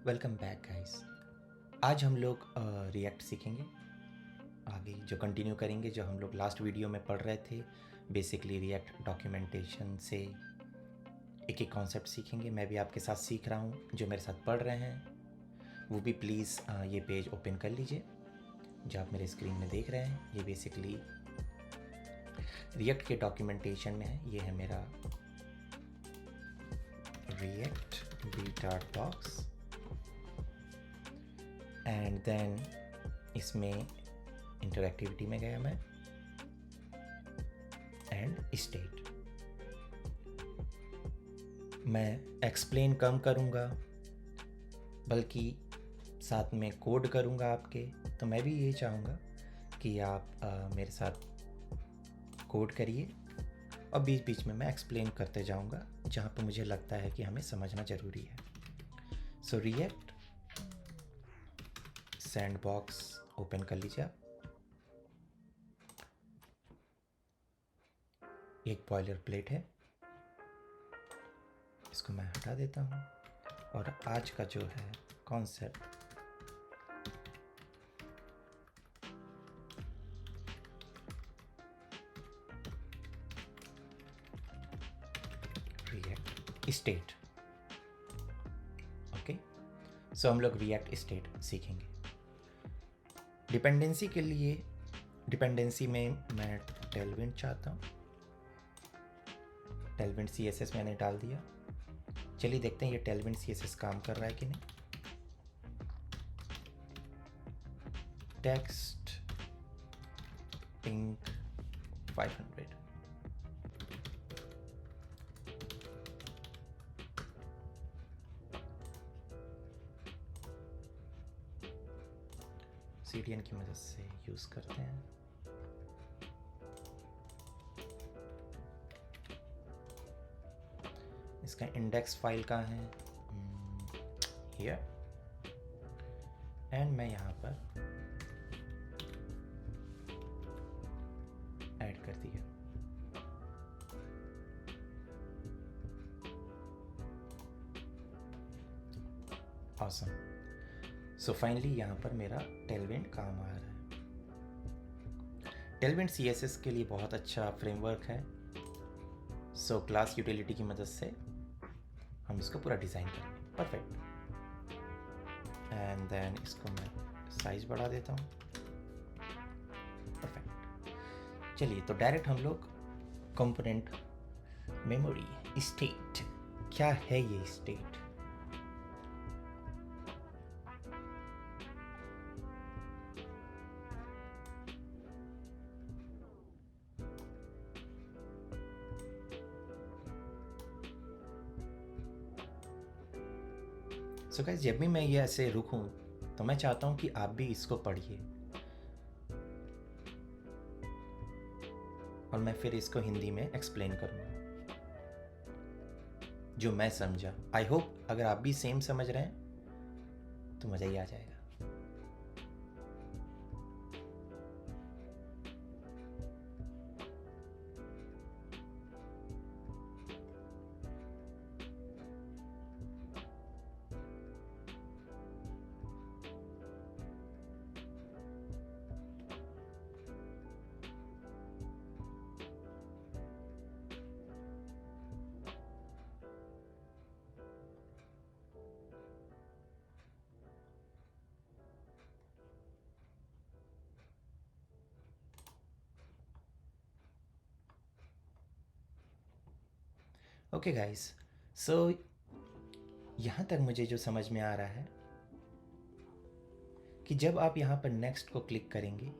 Welcome back guys. आज हम लोग रिएक्ट सीखेंगे, आगे जो कंटिन्यू करेंगे जो हम लोग लास्ट वीडियो में पढ़ रहे थे। बेसिकली रिएक्ट डॉक्यूमेंटेशन से एक एक कॉन्सेप्ट सीखेंगे। मैं भी आपके साथ सीख रहा हूँ, जो मेरे साथ पढ़ रहे हैं वो भी प्लीज़ ये पेज ओपन कर लीजिए जो आप मेरे स्क्रीन में देख रहे हैं। ये बेसिकली रिएक्ट के डॉक्यूमेंटेशन में है। ये है मेरा React beta docs and then इसमें इंटरएक्टिविटी में गया मैं एंड स्टेट। मैं एक्सप्लेन कम करूँगा बल्कि साथ में कोड करूँगा आपके। तो मैं भी ये चाहूँगा कि आप मेरे साथ कोड करिए और बीच बीच में मैं एक्सप्लेन करते जाऊँगा जहाँ पर मुझे लगता है कि हमें समझना ज़रूरी है। सो रिएक्ट सैंडबॉक्स ओपन कर लीजिए आप। एक बॉयलर प्लेट है, इसको मैं हटा देता हूँ। और आज का जो है कॉन्सेप्ट रिएक्ट स्टेट। ओके, सो हम लोग रिएक्ट स्टेट सीखेंगे। डिपेंडेंसी के लिए, डिपेंडेंसी में मैं टेलविंड चाहता हूँ। टेलविंड CSS मैंने डाल दिया। चलिए देखते हैं ये टेलविंड CSS काम कर रहा है कि नहीं। Text pink 500। CDN की मदद से यूज़ करते हैं। इसका इंडेक्स फाइल कहाँ है? हियर। एंड मैं यहाँ पर ऐड कर दिया। ऑसम। सो फाइनली यहाँ पर मेरा टेलविंड काम आ रहा है। टेलविंड CSS के लिए बहुत अच्छा फ्रेमवर्क है। सो क्लास यूटिलिटी की मदद से हम इसको पूरा डिज़ाइन करेंगे। परफेक्ट। एंड देन इसको मैं साइज बढ़ा देता हूँ। परफेक्ट। चलिए तो डायरेक्ट हम लोग कंपोनेंट मेमोरी स्टेट। क्या है ये स्टेट? सो गाइस, जब भी मैं ये ऐसे रुकूं तो मैं चाहता हूं कि आप भी इसको पढ़िए और मैं फिर इसको हिंदी में एक्सप्लेन करूंगा जो मैं समझा। आई होप अगर आप भी सेम समझ रहे हैं तो मज़ा ही आ जाएगा। ओके गाइस, सो यहाँ तक मुझे जो समझ में आ रहा है कि जब आप यहाँ पर नेक्स्ट को क्लिक करेंगे,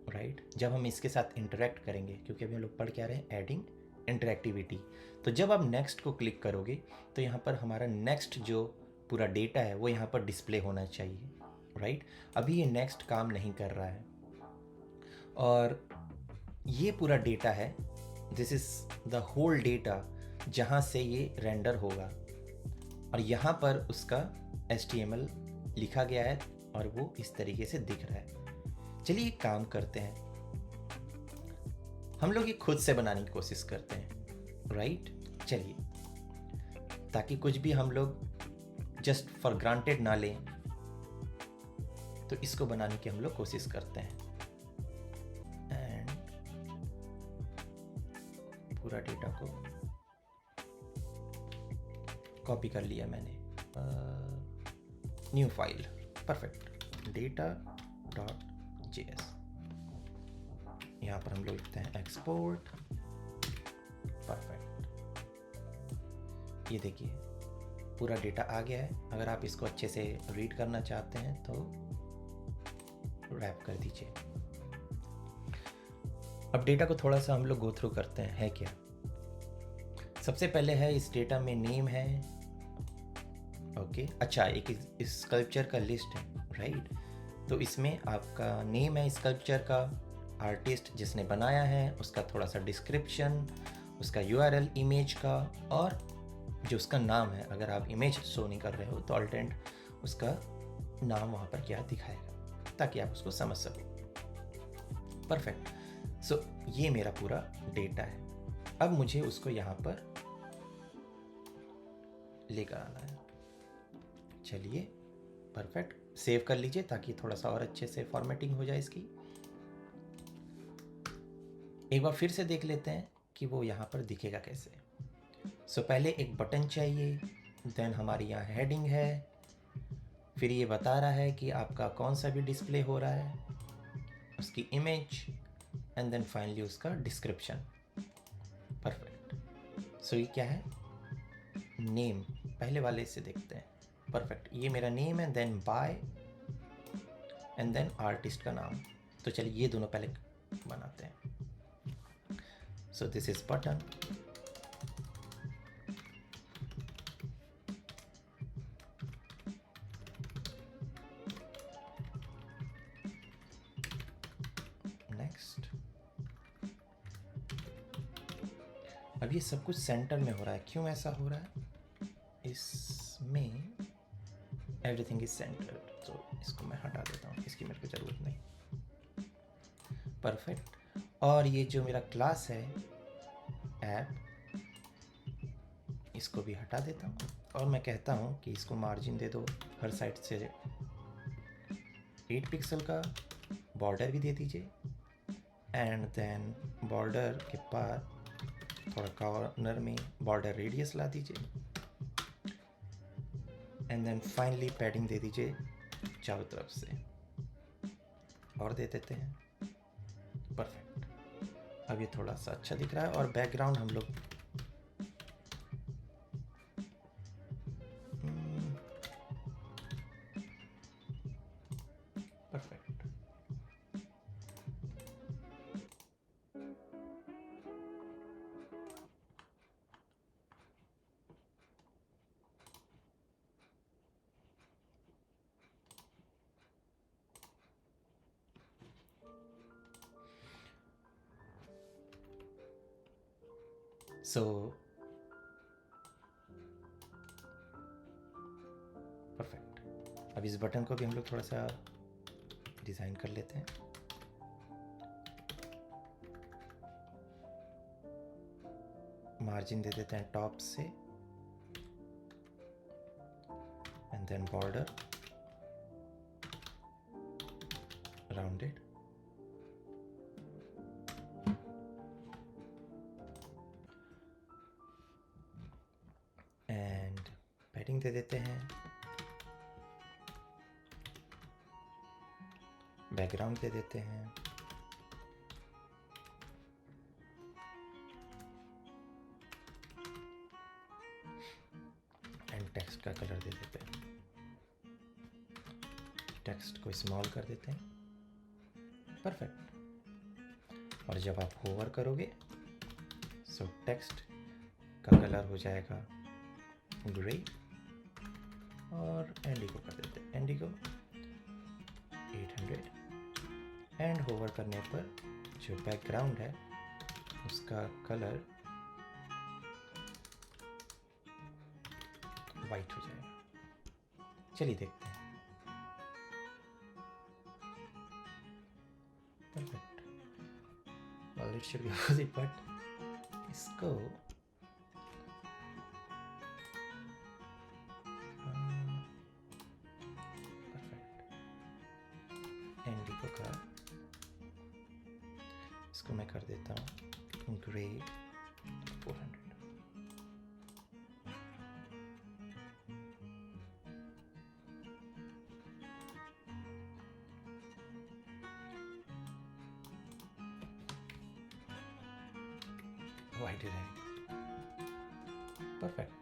राइट, जब हम इसके साथ इंटरेक्ट करेंगे, क्योंकि अभी हम लोग पढ़ के आ रहे हैं एडिंग इंटरेक्टिविटी। तो जब आप नेक्स्ट को क्लिक करोगे तो यहाँ पर हमारा नेक्स्ट जो पूरा डेटा है वो यहाँ पर डिस्प्ले होना चाहिए, राइट। अभी ये नेक्स्ट काम नहीं कर रहा है और ये पूरा डेटा है, this is the whole data जहाँ से ये रेंडर होगा और यहाँ पर उसका HTML लिखा गया है और वो इस तरीके से दिख रहा है। चलिए एक काम करते हैं, हम लोग ये खुद से बनाने की कोशिश करते हैं, राइट। चलिए, ताकि कुछ भी हम लोग जस्ट फॉर ग्रांटेड ना लें। तो इसको बनाने की हम लोग कोशिश करते हैं। एंड पूरा डेटा को कॉपी कर लिया मैंने, न्यू फाइल, परफेक्ट, data.js। यहाँ पर हम लोग लिखते हैं एक्सपोर्ट, परफेक्ट। ये देखिए पूरा डेटा आ गया है। अगर आप इसको अच्छे से रीड करना चाहते हैं तो रैप कर दीजिए। अब डेटा को थोड़ा सा हम लोग गो थ्रू करते हैं, है क्या। सबसे पहले है इस डेटा में नेम है, ओके। अच्छा, एक स्कल्पचर का लिस्ट है, राइट। तो इसमें आपका नेम है स्कल्पचर का, आर्टिस्ट जिसने बनाया है उसका थोड़ा सा डिस्क्रिप्शन, उसका यूआरएल इमेज का, और जो उसका नाम है। अगर आप इमेज शो नहीं कर रहे हो तो अल्टरनेट उसका नाम वहाँ पर क्या दिखाएगा, ताकि आप उसको समझ सको। परफेक्ट। सो ये मेरा पूरा डेटा है। अब मुझे उसको यहाँ पर लेकर आना है। चलिए, परफेक्ट, सेव कर लीजिए ताकि थोड़ा सा और अच्छे से फॉर्मेटिंग हो जाए इसकी। एक बार फिर से देख लेते हैं कि वो यहाँ पर दिखेगा कैसे। सो पहले एक बटन चाहिए, देन हमारी यहाँ हेडिंग है, फिर ये बता रहा है कि आपका कौन सा भी डिस्प्ले हो रहा है, उसकी इमेज, एंड देन फाइनली उसका डिस्क्रिप्शन। परफेक्ट। सो ये क्या है, नेम, पहले वाले से देखते हैं। परफेक्ट, ये मेरा नेम है, then by, and then artist का नाम। तो चलिए ये दोनों पहले बनाते हैं। So this is button, next. अब ये सब कुछ सेंटर में हो रहा है, क्यों ऐसा हो रहा है, इसमें एवरीथिंग इज सेंटर्ड। तो इसको मैं हटा देता हूँ, इसकी मेरे को ज़रूरत नहीं। परफेक्ट। और ये जो मेरा क्लास है ऐप, इसको भी हटा देता हूँ, और मैं कहता हूँ कि इसको मार्जिन दे दो हर साइड से 8 पिक्सल का, बॉर्डर भी दे दीजिए, एंड देन बॉर्डर के पार थोड़ा कॉर्नर में बॉर्डर रेडियस ला दीजिए, एंड देन फाइनली पैडिंग दे दीजिए चारों तरफ से, और दे देते हैं। परफेक्ट। अब ये थोड़ा सा अच्छा दिख रहा है, और बैकग्राउंड हम लोग परफेक्ट। So perfect. अब इस बटन को भी हम लोग थोड़ा सा डिज़ाइन कर लेते हैं। मार्जिन दे देते हैं टॉप से, and then border rounded, and padding दे देते हैं, बैकग्राउंड दे देते हैं, एंड टेक्स्ट का कलर दे देते हैं। टेक्स्ट को स्मॉल कर देते हैं। परफेक्ट। और जब आप होवर करोगे सो टेक्स्ट का कलर हो जाएगा ग्रे, और इंडिगो कर देते हैं, इंडिगो 800, एंड होवर करने पर जो बैकग्राउंड है उसका कलर वाइट हो जाएगा। चलिए देखते हैं। Perfect. well it should be opposite, but इसको इसको मैं कर देता हूँ ग्रे 400। वाइट रहेगा, परफेक्ट।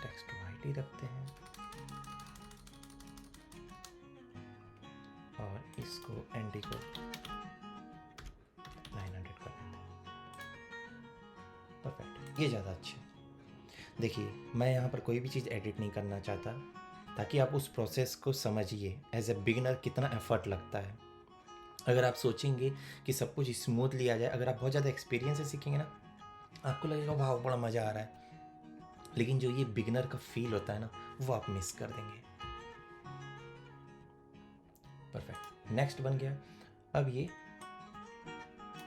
टेक्स्ट वाइट ही रखते हैं और इसको एनडी को 900 कर देते हैं, परफेक्ट। ये ज़्यादा अच्छा है। देखिए मैं यहाँ पर कोई भी चीज़ एडिट नहीं करना चाहता, ताकि आप उस प्रोसेस को समझिए एज ए बिगिनर कितना एफर्ट लगता है। अगर आप सोचेंगे कि सब कुछ स्मूथली आ जाए, अगर आप बहुत ज़्यादा एक्सपीरियंस से सीखेंगे ना, आपको लगेगा वाह बड़ा मज़ा आ रहा है, लेकिन जो ये बिगिनर का फील होता है ना, वो आप मिस कर देंगे। परफेक्ट, नेक्स्ट बन गया। अब ये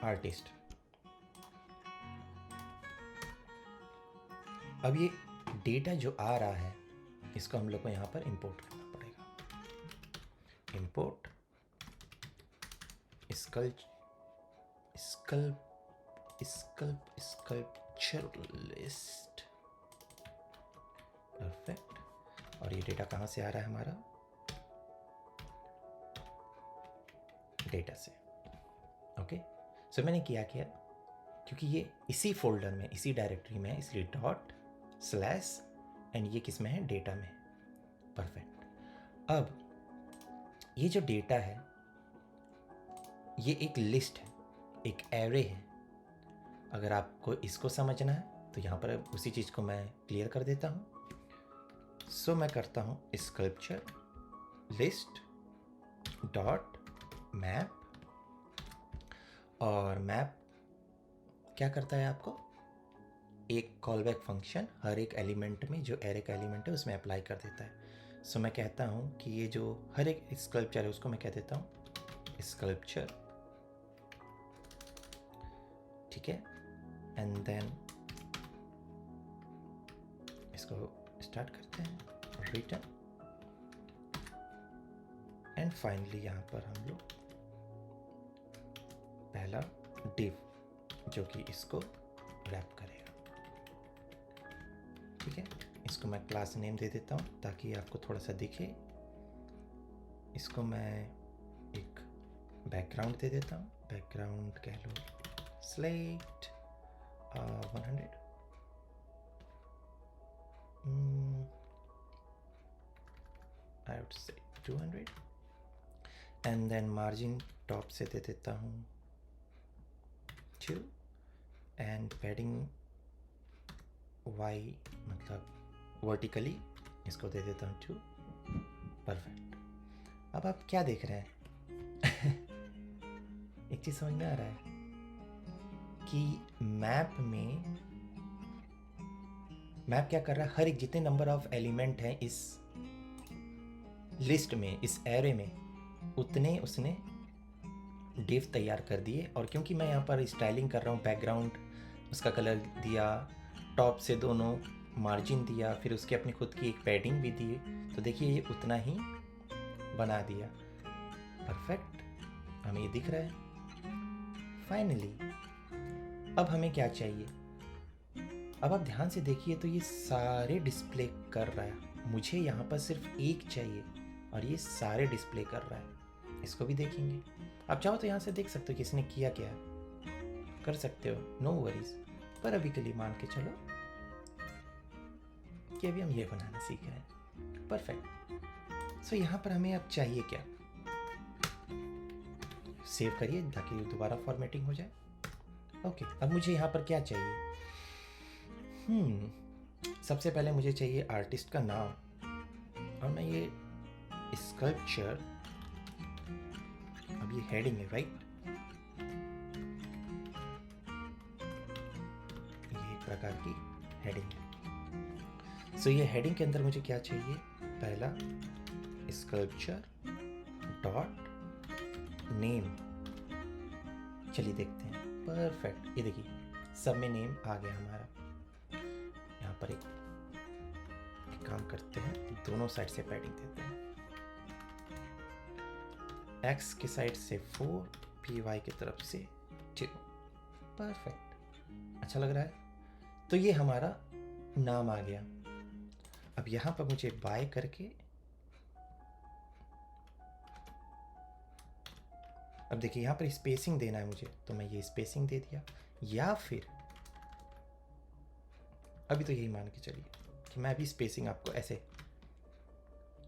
आर्टिस्ट, अब ये डेटा जो आ रहा है इसको हम लोग को यहाँ पर इंपोर्ट करना पड़ेगा। Import sculpture list, perfect. और ये डेटा कहाँ से आ रहा है हमारा? डेटा से। ओके, सो मैंने क्या किया, क्योंकि ये इसी फोल्डर में, इसी डायरेक्टरी में है, इसलिए डॉट स्लैश एंड ये किस में है? डेटा में। परफेक्ट। अब ये जो डेटा है ये एक लिस्ट है, एक एरे है। अगर आपको इसको समझना है तो यहाँ पर उसी चीज़ को मैं क्लियर कर देता हूँ। सो मैं करता हूँ स्कल्पचर लिस्ट डॉट मैप, और मैप क्या करता है, आपको एक कॉलबैक फंक्शन हर एक एलिमेंट में, जो एरे का एलिमेंट है उसमें अप्लाई कर देता है। सो मैं कहता हूँ कि ये जो हर एक स्कल्पचर है उसको मैं कह देता हूँ स्कल्पचर, ठीक है। एंड देन इसको स्टार्ट करते हैं, रिटर्न, एंड फाइनली यहाँ पर हम लोग पहला डिव जो कि इसको रैप करेगा, ठीक है। इसको मैं क्लास नेम दे देता हूँ ताकि आपको थोड़ा सा दिखे। इसको मैं एक बैकग्राउंड दे देता हूँ, बैकग्राउंड कह लो slate 100, I would say 200, and then margin top से दे देता हूँ 2, एंड पैडिंग y मतलब वर्टिकली इसको दे देता हूँ 2, परफेक्ट। अब आप क्या देख रहे हैं? एक चीज़ समझ में आ रहा है कि मैप क्या कर रहा है, हर एक जितने नंबर ऑफ एलिमेंट हैं इस लिस्ट में, इस एरे में, उतने उसने डिव तैयार कर दिए। और क्योंकि मैं यहाँ पर स्टाइलिंग कर रहा हूँ, बैकग्राउंड उसका कलर दिया, टॉप से दोनों मार्जिन दिया, फिर उसकी अपनी खुद की एक पैडिंग भी दी, तो देखिए ये उतना ही बना दिया, परफेक्ट। हमें ये दिख रहा है। फाइनली अब हमें क्या चाहिए? अब आप ध्यान से देखिए तो ये सारे डिस्प्ले कर रहा है, मुझे यहाँ पर सिर्फ एक चाहिए और ये सारे डिस्प्ले कर रहा है। इसको भी देखेंगे, आप चाहो तो यहाँ से देख सकते हो कि इसने किया क्या कर सकते हो, नो वरीज। पर अभी के लिए मान के चलो कि अभी हम ये बनाना सीख रहे हैं, परफेक्ट। सो यहाँ पर हमें अब चाहिए क्या? सेव करिए ताकि दोबारा फॉर्मेटिंग हो जाए। ओके, अब मुझे यहाँ पर क्या चाहिए? सबसे पहले मुझे चाहिए आर्टिस्ट का नाम, और मैं ये स्कल्पचर, अब ये हेडिंग है राइट, ये एक प्रकार की हेडिंग है। सो ये हेडिंग के अंदर मुझे क्या चाहिए? पहला स्कल्पचर डॉट नेम, चलिए देखते हैं। परफेक्ट, ये देखिए सब में नेम आ गया हमारा। पर एक काम करते हैं, दोनों साइड से पैडिंग देते हैं। x की साइड से 4, py की तरफ से 2। परफेक्ट, अच्छा लग रहा है। तो ये हमारा नाम आ गया। अब यहाँ पर मुझे बाय करके, अब देखिए यहाँ पर स्पेसिंग देना है मुझे, तो मैं ये स्पेसिंग दे दिया। या फिर अभी तो यही मान के चलिए कि मैं अभी स्पेसिंग आपको ऐसे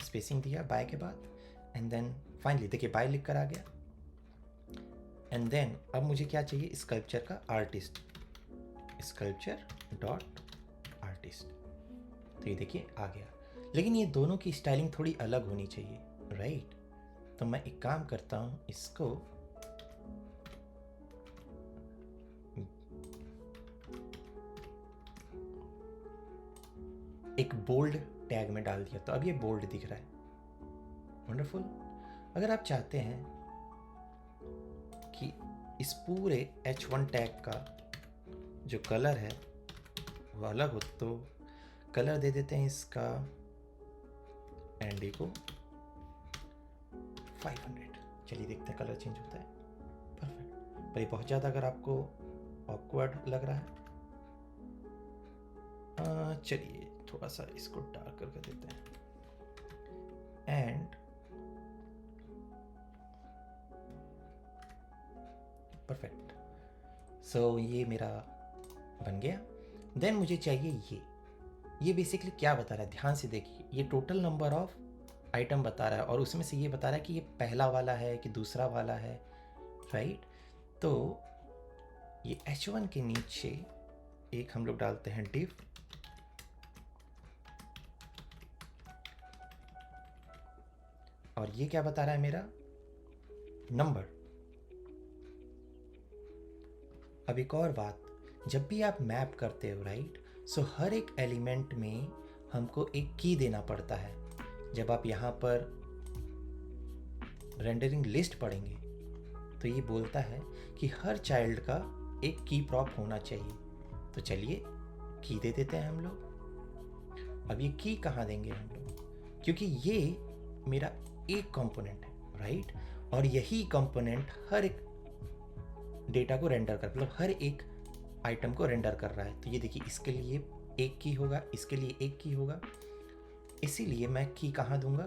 स्पेसिंग दिया बाय के बाद, एंड देन फाइनली देखिए बाय लिख कर आ गया। एंड देन अब मुझे क्या चाहिए, स्कल्पचर का आर्टिस्ट, स्कल्पचर डॉट आर्टिस्ट। तो ये देखिए आ गया, लेकिन ये दोनों की स्टाइलिंग थोड़ी अलग होनी चाहिए, राइट? तो मैं एक काम करता हूँ, इसको एक बोल्ड टैग में डाल दिया, तो अब ये बोल्ड दिख रहा है। वंडरफुल। अगर आप चाहते हैं कि इस पूरे H1 टैग का जो कलर है वो अलग हो, तो कलर दे देते हैं इसका इंडिगो 500। चलिए देखते हैं कलर चेंज होता है। परफेक्ट। पर ये बहुत ज़्यादा अगर आपको ऑकवर्ड लग रहा है, चलिए थोड़ा सा इसको डार्क करके देते हैं। And perfect. सो ये मेरा बन गया। देन मुझे चाहिए ये बेसिकली क्या बता रहा है, ध्यान से देखिए। ये टोटल नंबर ऑफ आइटम बता रहा है, और उसमें से ये बता रहा है कि ये पहला वाला है कि दूसरा वाला है, राइट? तो ये H1 के नीचे एक हम लोग डालते हैं div, और ये क्या बता रहा है, मेरा नंबर। अब एक और बात, जब भी आप मैप करते हो, राइट, सो हर एक एलिमेंट में हमको एक की देना पड़ता है। जब आप यहाँ पर रेंडरिंग लिस्ट पढ़ेंगे तो ये बोलता है कि हर चाइल्ड का एक की प्रॉप होना चाहिए। तो चलिए की दे देते हैं हम लोग। अब ये की कहाँ देंगे हम लोग, क्योंकि ये मेरा एक कंपोनेंट है, राइट, और यही कंपोनेंट हर एक डेटा को रेंडर कर, मतलब हर एक आइटम को रेंडर कर रहा है। तो ये देखिए, इसके लिए एक की होगा, इसके लिए एक की होगा, इसीलिए मैं की कहाँ दूंगा,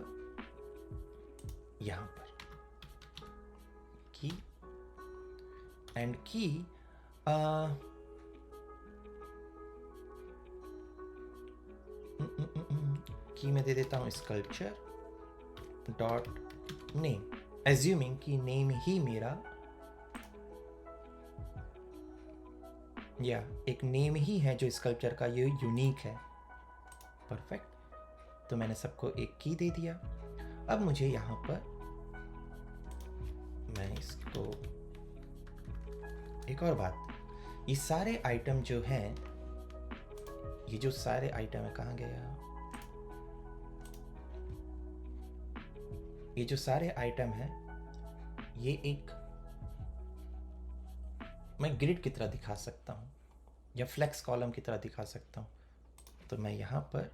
यहां पर की। एंड की मैं दे देता हूं स्कल्पचर डॉट नेम, एज्यूमिंग कि नेम ही मेरा, या एक नेम ही है जो स्कल्पचर का ये यूनिक है। परफेक्ट। तो मैंने सबको एक की दे दिया। अब मुझे यहाँ पर मैं इसको, एक और बात, ये सारे आइटम जो हैं, ये जो सारे आइटम है, कहाँ गया, ये जो सारे आइटम हैं, ये एक मैं ग्रिड की तरह दिखा सकता हूँ या फ्लेक्स कॉलम की तरह दिखा सकता हूँ। तो मैं यहाँ पर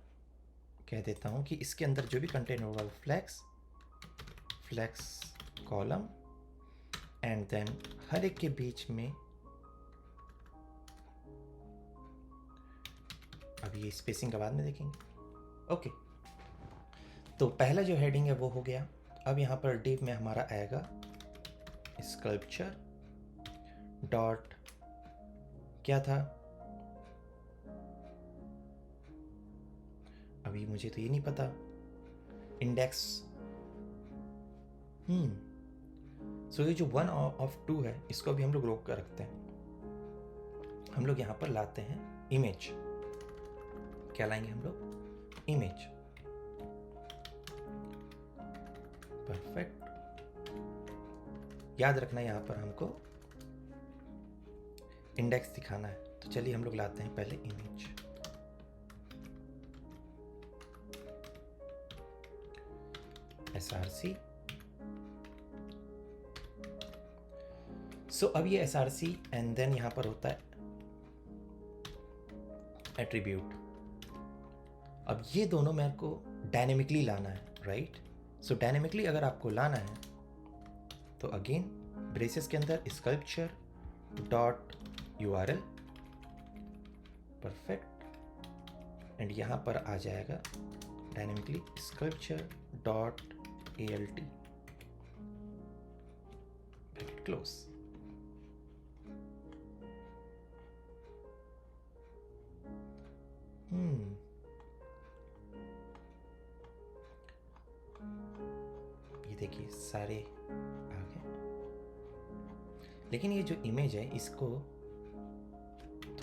कह देता हूँ कि इसके अंदर जो भी कंटेंट होगा फ्लेक्स कॉलम, एंड देन हर एक के बीच में, अब ये स्पेसिंग के बाद में देखेंगे। ओके, तो पहला जो हेडिंग है वो हो गया। अब यहाँ पर डिव में हमारा आएगा स्कल्पचर डॉट, क्या था अभी मुझे तो ये नहीं पता, इंडेक्स। सो ये जो 1 of 2 है, इसको अभी हम लोग रोक कर रखते हैं। हम लोग यहाँ पर लाते हैं इमेज। क्या लाएंगे हम लोग, इमेज। परफेक्ट। याद रखना यहाँ पर हमको इंडेक्स दिखाना है। तो चलिए हम लोग लाते हैं पहले इमेज। src। सो अब ये src, एंड देन यहां पर होता है एट्रीब्यूट। अब ये दोनों मेरे को डायनेमिकली लाना है, राइट? सो डायनेमिकली अगर आपको लाना है तो अगेन ब्रेसेस के अंदर sculpture dot URL, perfect, and यहाँ पर आ जाएगा dynamically sculpture dot ALT, bracket close. ये देखिए सारे आ गए, लेकिन ये जो इमेज है इसको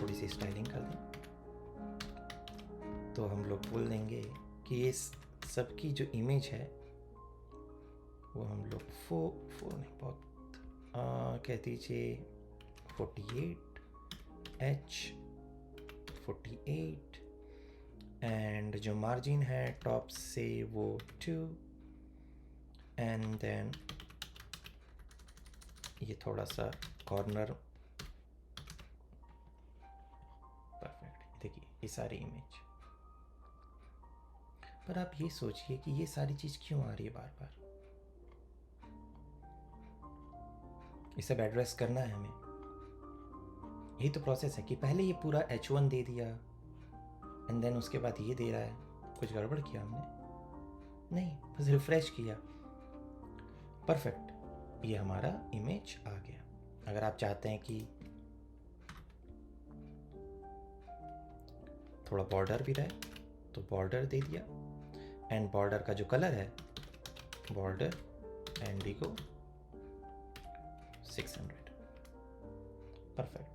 थोड़ी सी स्टाइलिंग कर दें तो हम लोग बोल देंगे कि ये सबकी जो इमेज है वो हम लोग फोर नहीं, बहुत कह दीजिए 48H48, एंड जो मार्जिन है टॉप से वो 2, एंड देन ये थोड़ा सा कॉर्नर, परफेक्ट। देखिए ये सारी इमेज, पर आप ये सोचिए कि ये सारी चीज़ क्यों आ रही है बार बार? ये सब एड्रेस करना है हमें। यही तो प्रोसेस है कि पहले ये पूरा H1 दे दिया एंड देन उसके बाद ये दे रहा है। कुछ गड़बड़ किया हमने? नहीं, बस रिफ्रेश किया, परफेक्ट, ये हमारा इमेज आ गया। अगर आप चाहते हैं कि थोड़ा बॉर्डर भी रहे तो बॉर्डर दे दिया, एंड बॉर्डर का जो कलर है बॉर्डर इंडिगो 600, परफेक्ट।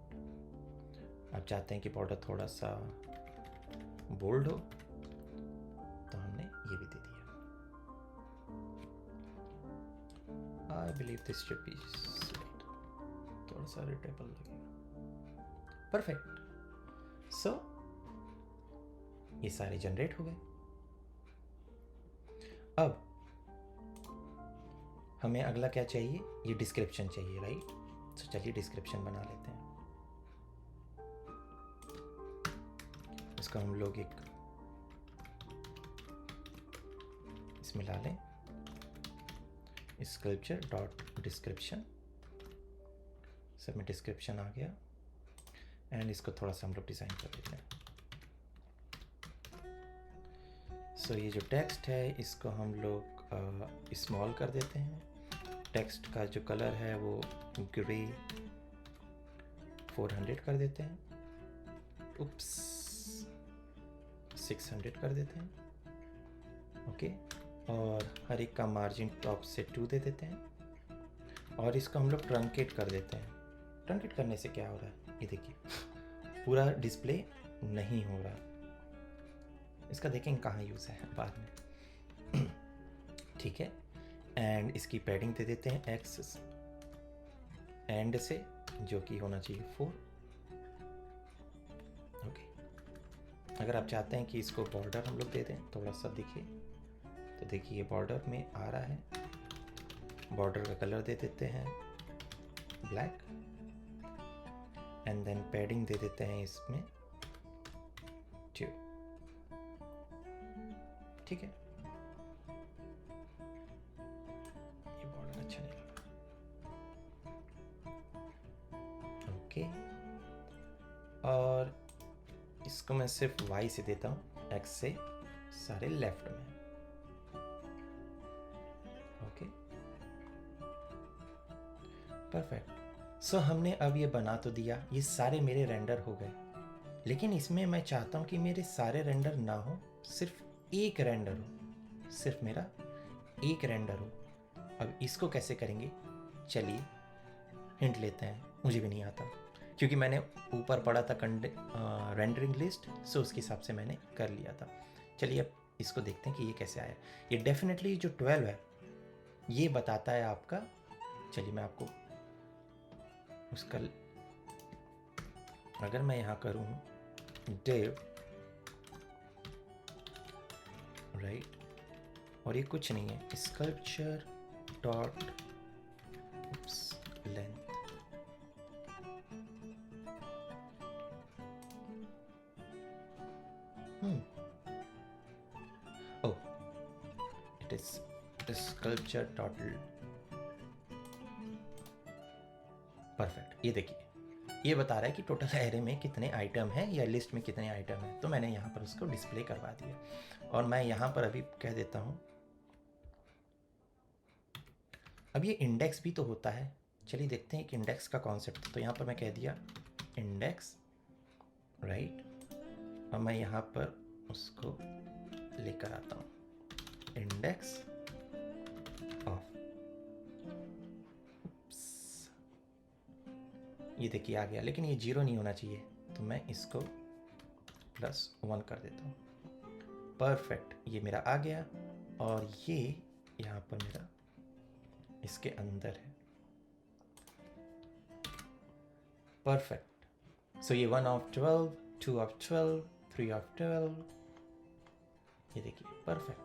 आप चाहते हैं कि बॉर्डर थोड़ा सा बोल्ड हो तो हमने ये भी दे दिया। I believe this should be थोड़ा सा रिटेबल लगेगा, परफेक्ट। सो ये सारे जनरेट हो गए। अब हमें अगला क्या चाहिए? ये डिस्क्रिप्शन चाहिए, राइट? तो चलिए डिस्क्रिप्शन बना लेते हैं। इसको हम लोग एक इसमें ला लें, स्कल्पचर डॉट डिस्क्रिप्शन। सब में डिस्क्रिप्शन आ गया, एंड इसको थोड़ा सा हम लोग डिज़ाइन कर देते हैं। सो ये जो टेक्स्ट है इसको हम लोग स्मॉल कर देते हैं। टेक्स्ट का जो कलर है वो ग्रे 400 कर देते हैं, उप्स 600 कर देते हैं, ओके। और हर एक का मार्जिन टॉप से 2 दे देते हैं, और इसको हम लोग ट्रंकेट कर देते हैं। ट्रंकेट करने से क्या हो रहा है ये देखिए, पूरा डिस्प्ले नहीं हो रहा। इसका देखेंगे कहाँ यूज़ है बाद में, ठीक है। एंड इसकी पैडिंग दे देते हैं एक्स एंड से, जो कि होना चाहिए 4, ओके। अगर आप चाहते हैं कि इसको बॉर्डर हम लोग दे दें थोड़ा सा दिखे, तो देखिए बॉर्डर में आ रहा है। बॉर्डर का कलर दे देते हैं ब्लैक, एंड देन पैडिंग दे देते हैं इसमें 2, ठीक है। ये बॉर्डर अच्छा नहीं लगा, ओके। और इसको मैं सिर्फ Y से देता हूँ, X से सारे लेफ्ट में, ओके, परफेक्ट। सो हमने अब ये बना तो दिया, ये सारे मेरे रेंडर हो गए, लेकिन इसमें मैं चाहता हूँ कि मेरे सारे रेंडर ना हो, सिर्फ एक रेंडर हो, सिर्फ मेरा एक रेंडर हो। अब इसको कैसे करेंगे? चलिए हिंट लेते हैं, मुझे भी नहीं आता, क्योंकि मैंने ऊपर पढ़ा था रेंडरिंग लिस्ट, सो उसके हिसाब से मैंने कर लिया था। चलिए अब इसको देखते हैं कि ये कैसे आया। ये डेफिनेटली जो 12 है ये बताता है आपका। चलिए मैं आपको उसका, अगर मैं यहाँ करूँ div, राइट, और ये कुछ नहीं है, sculpture dot length, it is sculpture total. Perfect, ये देखिए ये बता रहा है कि टोटल एरे में कितने आइटम हैं या लिस्ट में कितने आइटम हैं। तो मैंने यहाँ पर उसको डिस्प्ले करवा दिया और मैं यहाँ पर अभी कह देता हूँ, अब ये इंडेक्स भी तो होता है। चलिए देखते हैं कि इंडेक्स का कॉन्सेप्ट। तो यहाँ पर मैं कह दिया इंडेक्स, राइट, और मैं यहाँ पर उसको लेकर आता हूँ इंडेक्स ऑफ, ये देखिए आ गया, लेकिन ये 0 नहीं होना चाहिए, तो मैं इसको +1 कर देता हूँ। परफेक्ट, ये मेरा आ गया और ये यहाँ पर मेरा इसके अंदर है। परफेक्ट, सो ये 1 ऑफ 12, 2 ऑफ 12, 3 ऑफ 12, ये देखिए परफेक्ट।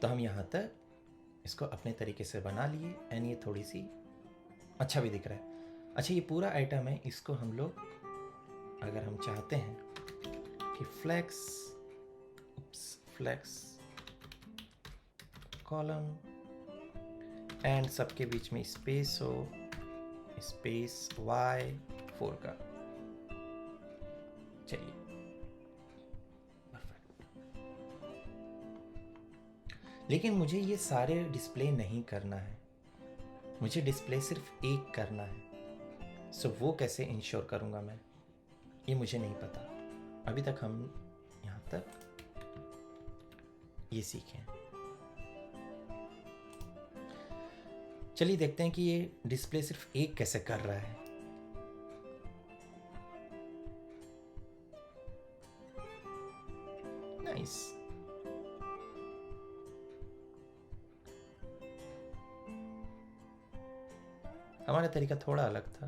तो हम यहाँ तक इसको अपने तरीके से बना लिए एंड ये थोड़ी सी अच्छा भी दिख रहा है। अच्छा, ये पूरा आइटम है, इसको हम लोग अगर हम चाहते हैं कि फ्लेक्स कॉलम एंड सबके बीच में स्पेस हो, स्पेस y4 का, चलिए परफेक्ट। लेकिन मुझे ये सारे डिस्प्ले नहीं करना है, मुझे डिस्प्ले सिर्फ एक करना है। सो वो कैसे इंश्योर करूँगा मैं, ये मुझे नहीं पता। अभी तक हम यहाँ तक ये सीखें। चलिए देखते हैं कि ये डिस्प्ले सिर्फ एक कैसे कर रहा है। नाइस, हमारा तरीका थोड़ा अलग था।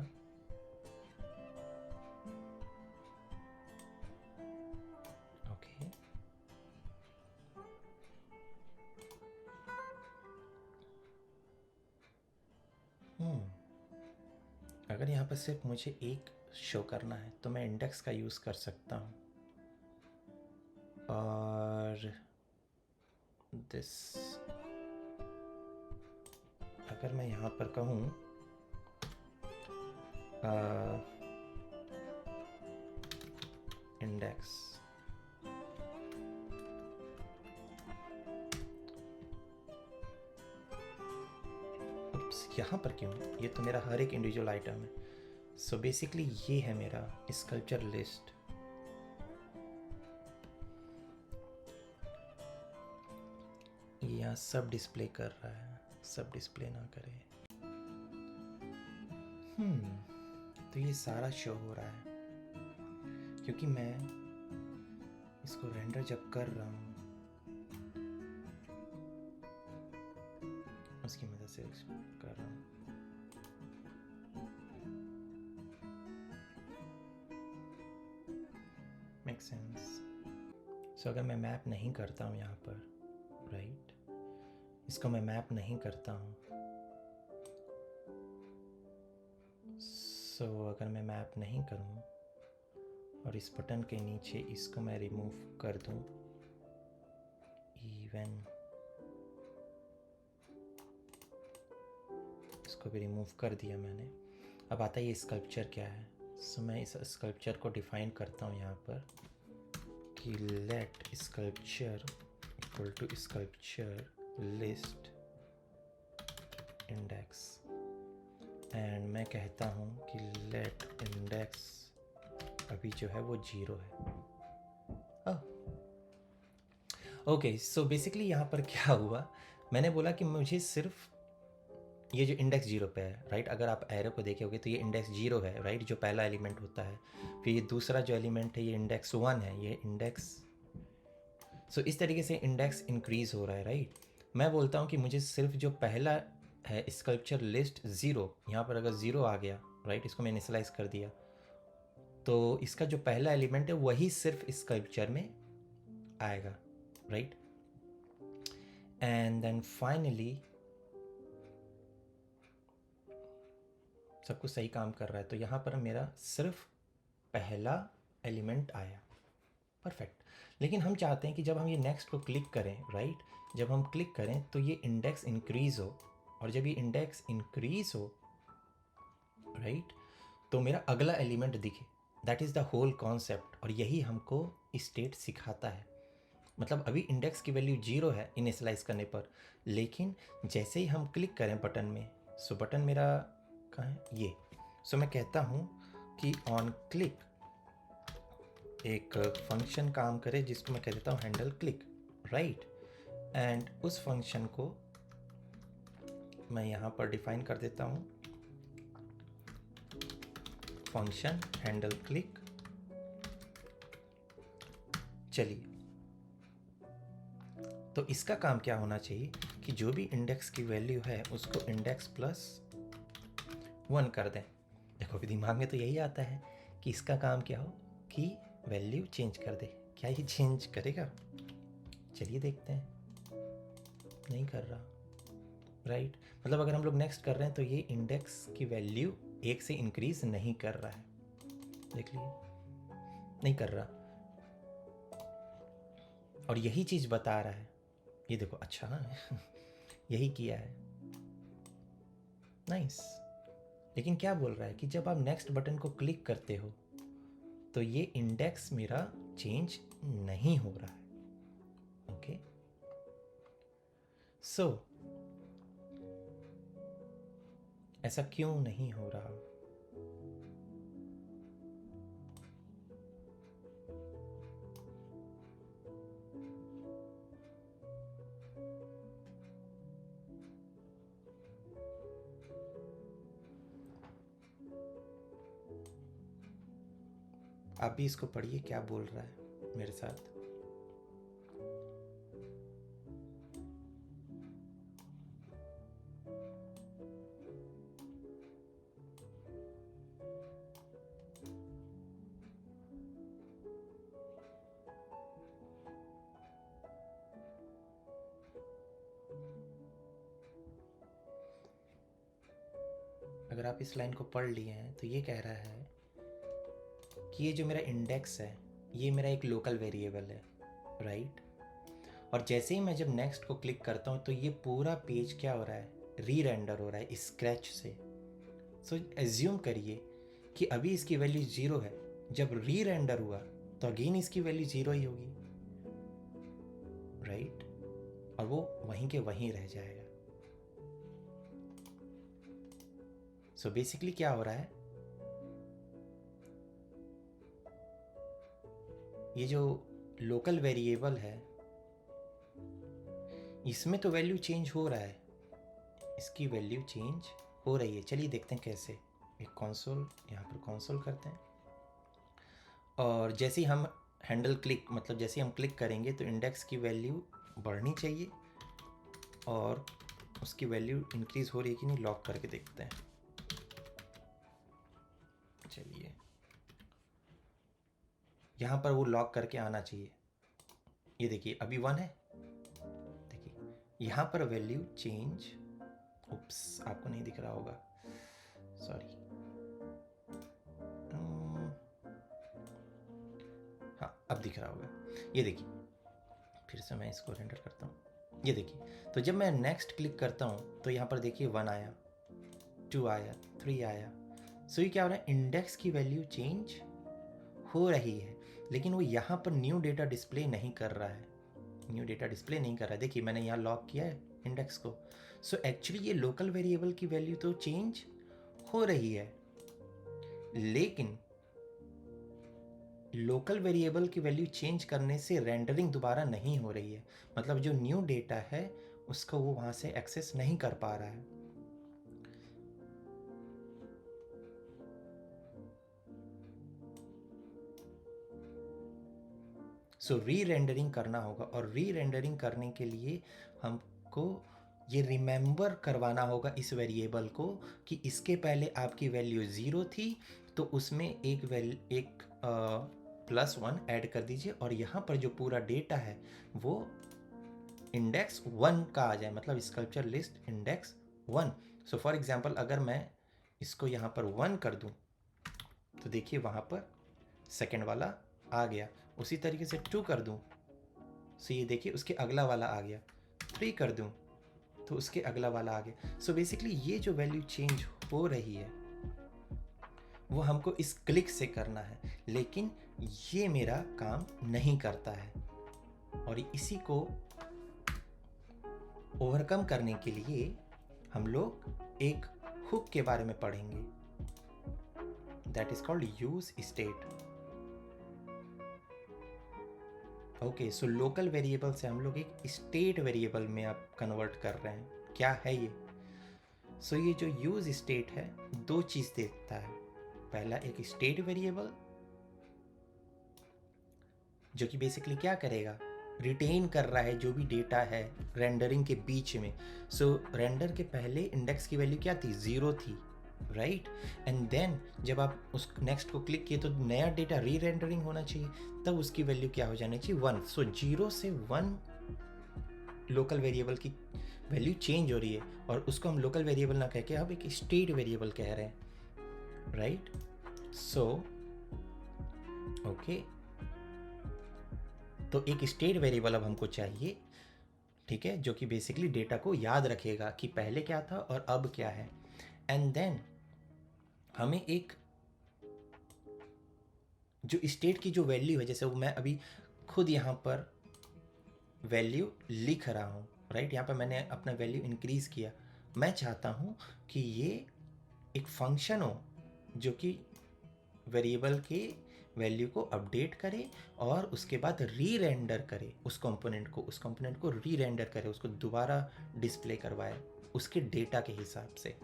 ओके, अगर यहाँ पर सिर्फ मुझे एक शो करना है तो मैं इंडेक्स का यूज़ कर सकता हूँ, और दिस अगर मैं यहाँ पर कहूँ इंडेक्स, यहाँ पर क्यों, ये तो मेरा हर एक इंडिविजुअल आइटम है। सो बेसिकली ये है मेरा स्कल्पचर लिस्ट। ये यहाँ सब डिस्प्ले कर रहा है, सब डिस्प्ले ना करे। तो ये सारा शो हो रहा है क्योंकि मैं इसको रेंडर जब कर रहा हूँ उसकी मदद से कर रहा हूँ। Make sense. सो अगर मैं मैप नहीं करता हूँ यहाँ पर, राइट, इसको मैं मैप नहीं करता हूँ, सो अगर मैं मैप नहीं करूँ और इस बटन के नीचे इसको मैं रिमूव कर दूँ, इवन इसको भी रिमूव कर दिया मैंने। अब आता है ये स्कल्पचर क्या है। सो मैं इस स्कल्पचर को डिफाइन करता हूँ यहाँ पर कि let sculpture equal to sculpture list index, and मैं कहता हूँ कि लेट इंडेक्स अभी जो है वो 0 है। ओके, सो बेसिकली यहाँ पर क्या हुआ, मैंने बोला कि मुझे सिर्फ ये जो इंडेक्स 0 पे है, राइट, अगर आप एरो को देखोगे तो ये इंडेक्स 0 है, राइट, जो पहला एलिमेंट होता है। फिर ये दूसरा जो एलिमेंट है ये इंडेक्स 1 है, ये इंडेक्स, सो इस तरीके से इंडेक्स इंक्रीज हो रहा है, राइट। मैं बोलता हूँ कि मुझे सिर्फ जो पहला है स्कल्पचर लिस्ट 0, यहाँ पर अगर 0 आ गया, राइट, इसको मैं इनिशियलाइज कर दिया, तो इसका जो पहला एलिमेंट है वही सिर्फ स्कल्पचर में आएगा, राइट। एंड देन फाइनली सब कुछ सही काम कर रहा है, तो यहाँ पर मेरा सिर्फ पहला एलिमेंट आया, परफेक्ट। लेकिन हम चाहते हैं कि जब हम ये नेक्स्ट को क्लिक करें, राइट, जब हम क्लिक करें तो ये इंडेक्स इंक्रीज हो, और जब ये इंडेक्स इंक्रीज हो, राइट, तो मेरा अगला एलिमेंट दिखे। That is the whole concept, और यही हमको स्टेट सिखाता है। मतलब अभी इंडेक्स की वैल्यू 0 है इनिशियलाइज करने पर, लेकिन जैसे ही हम क्लिक करें बटन में, सो बटन मेरा कहाँ है, ये, सो मैं कहता हूँ कि ऑन क्लिक एक फंक्शन काम करे जिसको मैं कह देता हूँ हैंडल क्लिक, राइट, एंड उस फंक्शन को मैं यहाँ पर डिफाइन कर देता हूँ, फंक्शन हैंडल क्लिक। चलिए, तो इसका काम क्या होना चाहिए कि जो भी इंडेक्स की वैल्यू है उसको इंडेक्स प्लस 1 कर दें। देखो अभी दिमाग में तो यही आता है कि इसका काम क्या हो कि वैल्यू चेंज कर दे। क्या ये चेंज करेगा? चलिए देखते हैं। नहीं कर रहा, राइट। मतलब अगर हम लोग नेक्स्ट कर रहे हैं तो ये इंडेक्स की वैल्यू 1 से इंक्रीज नहीं कर रहा है। देख लिए, नहीं कर रहा, और यही चीज़ बता रहा है। ये देखो, अच्छा हाँ यही किया है, नाइस। लेकिन क्या बोल रहा है कि जब आप नेक्स्ट बटन को क्लिक करते हो तो ये इंडेक्स मेरा चेंज नहीं हो रहा है। ओके, सो ऐसा क्यों नहीं हो रहा? आप भी इसको पढ़िए, क्या बोल रहा है मेरे साथ। अगर आप इस लाइन को पढ़ लिए हैं तो ये कह रहा है कि ये जो मेरा इंडेक्स है ये मेरा एक लोकल वेरिएबल है, राइट। और जैसे ही मैं जब नेक्स्ट को क्लिक करता हूँ तो ये पूरा पेज क्या हो रहा है, री रेंडर हो रहा है स्क्रैच से। सो एज्यूम करिए कि अभी इसकी वैल्यू 0 है, जब री रेंडर हुआ तो अगेन इसकी वैल्यू 0 ही होगी, राइट, और वो वहीं के वहीं रह जाएगा। सो बेसिकली क्या हो रहा है, ये जो लोकल वेरिएबल है इसमें तो वैल्यू चेंज हो रहा है, इसकी वैल्यू चेंज हो रही है। चलिए देखते हैं कैसे। एक कंसोल, यहाँ पर कंसोल करते हैं, और जैसे ही हम हैंडल क्लिक, मतलब जैसे ही हम क्लिक करेंगे तो इंडेक्स की वैल्यू बढ़नी चाहिए, और उसकी वैल्यू इंक्रीज हो रही है कि नहीं लॉक करके देखते हैं। चलिए, यहाँ पर वो लॉक करके आना चाहिए। ये देखिए अभी 1 है, देखिए यहाँ पर वैल्यू चेंज, उप्स आपको नहीं दिख रहा होगा, सॉरी। हाँ अब दिख रहा होगा। ये देखिए, फिर से मैं इसको रेंडर करता हूँ। ये देखिए, तो जब मैं नेक्स्ट क्लिक करता हूँ तो यहाँ पर देखिए 1 आया, 2 आया, 3 आया। सो ये क्या हो रहा है, इंडेक्स की वैल्यू चेंज हो रही है, लेकिन वो यहाँ पर न्यू डेटा डिस्प्ले नहीं कर रहा है, न्यू डेटा डिस्प्ले नहीं कर रहा है। देखिए मैंने यहाँ लॉक किया है इंडेक्स को। सो एक्चुअली ये लोकल वेरिएबल की वैल्यू तो चेंज हो रही है, लेकिन लोकल वेरिएबल की वैल्यू चेंज करने से रेंडरिंग दोबारा नहीं हो रही है। मतलब जो न्यू डेटा है उसको वो वहाँ से एक्सेस नहीं कर पा रहा है। सो री रेंडरिंग करना होगा, और री रेंडरिंग करने के लिए हमको ये रिमेंबर करवाना होगा इस वेरिएबल को कि इसके पहले आपकी वैल्यू 0 थी, तो उसमें एक +1 ऐड कर दीजिए, और यहाँ पर जो पूरा डेटा है वो इंडेक्स 1 का आ जाए, मतलब sculpture list index 1। So for example अगर मैं इसको यहाँ पर 1 कर दूँ तो देखिए वहाँ पर सेकेंड वाला आ गया, उसी तरीके से 2 कर दूं, सो ये देखिए उसके अगला वाला आ गया। 3 कर दूं तो उसके अगला वाला आ गया। सो बेसिकली ये जो वैल्यू चेंज हो रही है वो हमको इस क्लिक से करना है, लेकिन ये मेरा काम नहीं करता है। और इसी को ओवरकम करने के लिए हम लोग एक हुक के बारे में पढ़ेंगे, that is called use state. Okay, so local variable से हम लोग एक स्टेट वेरिएबल में अब कन्वर्ट कर रहे हैं। क्या है ये? सो ये जो यूज स्टेट है दो चीज देता है। पहला एक स्टेट वेरिएबल जो कि बेसिकली क्या करेगा, रिटेन कर रहा है जो भी डेटा है रेंडरिंग के बीच में। सो रेंडर के पहले इंडेक्स की वैल्यू क्या थी? 0 थी, राइट। एंड देन जब आप उस नेक्स्ट को क्लिक किए तो नया डेटा री रेंडरिंग होना चाहिए, तब उसकी वैल्यू क्या हो जानी चाहिए? 1। सो 0 से 1 लोकल वेरिएबल की वैल्यू चेंज हो रही है, और उसको हम लोकल वेरिएबल ना कह के अब एक स्टेट वेरिएबल कह रहे हैं, राइट। सो ओके, तो एक स्टेट वेरिएबल अब हमको चाहिए, ठीक है, जो कि बेसिकली डेटा को याद रखेगा कि पहले क्या था और अब क्या है। एंड देन हमें एक जो स्टेट की जो वैल्यू है, जैसे मैं अभी खुद यहाँ पर वैल्यू लिख रहा हूँ, राइट। यहाँ पर मैंने अपना वैल्यू इंक्रीज किया। मैं चाहता हूँ कि ये एक फंक्शन हो जो कि वेरिएबल के वैल्यू को अपडेट करे और उसके बाद री रेंडर करे उस कंपोनेंट को री रेंडर करे, उसको दोबारा डिस्प्ले करवाए उसके डेटा के हिसाब से।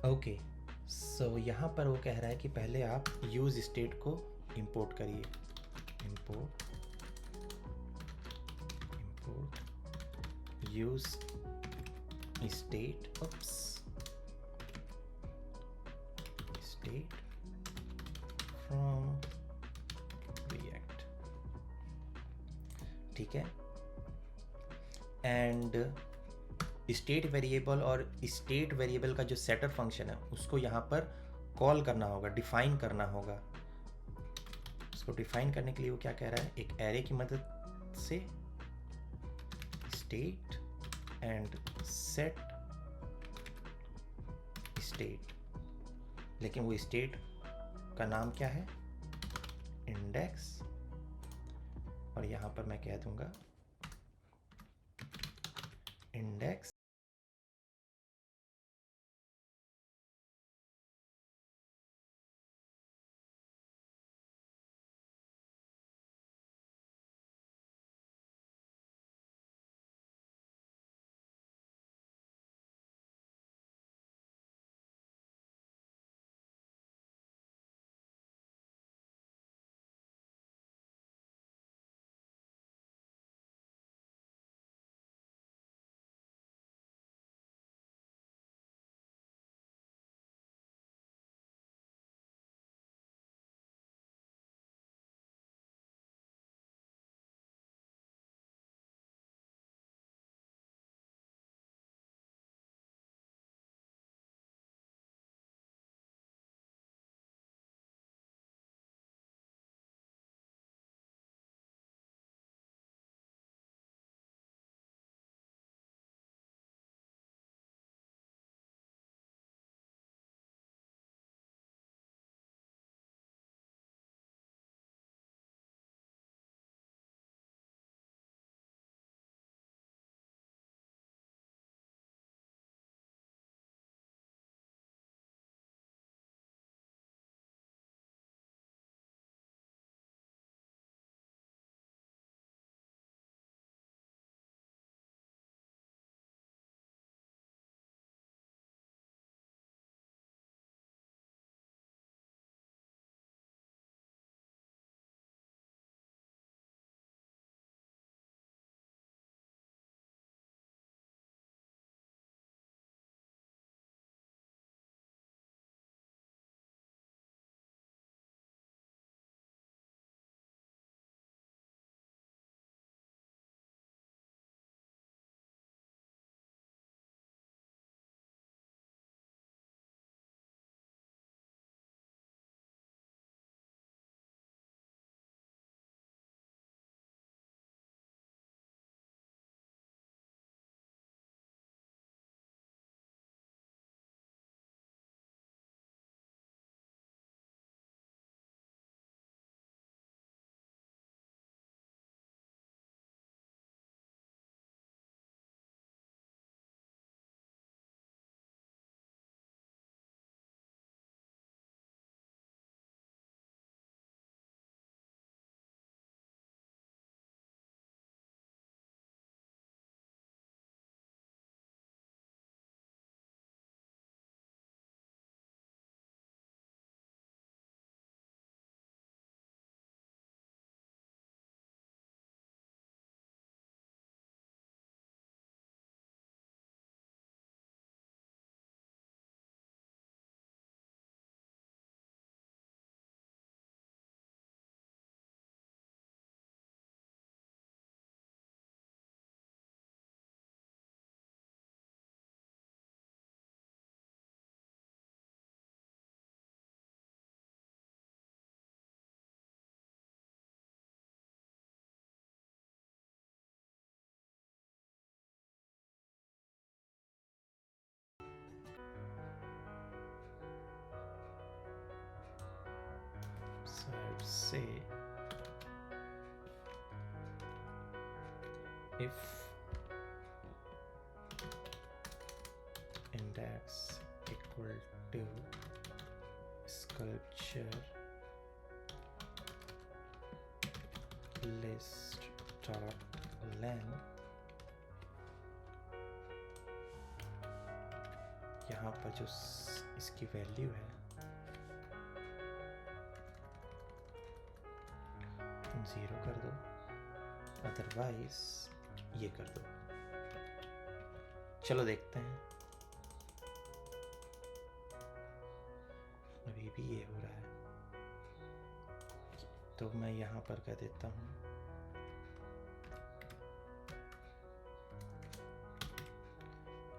ओके, सो यहाँ पर वो कह रहा है कि पहले आप यूज स्टेट को इंपोर्ट करिए। Import use state state from react, ठीक है। एंड स्टेट वेरिएबल और स्टेट वेरिएबल का जो सेटर फंक्शन है उसको यहाँ पर कॉल करना होगा, डिफाइन करना होगा। उसको डिफाइन करने के लिए वो क्या कह रहा है, एक एरे की मदद से स्टेट एंड सेट स्टेट, लेकिन वो स्टेट का नाम क्या है? इंडेक्स। और यहाँ पर मैं कह दूंगा index say if index equal to sculpture list dot length, यहाँ पर जो इसकी वैल्यू है तुम 0 कर दो, अदरवाइज ये कर दो। चलो देखते हैं, अभी भी ये हो रहा है, तो मैं यहाँ पर कह देता हूँ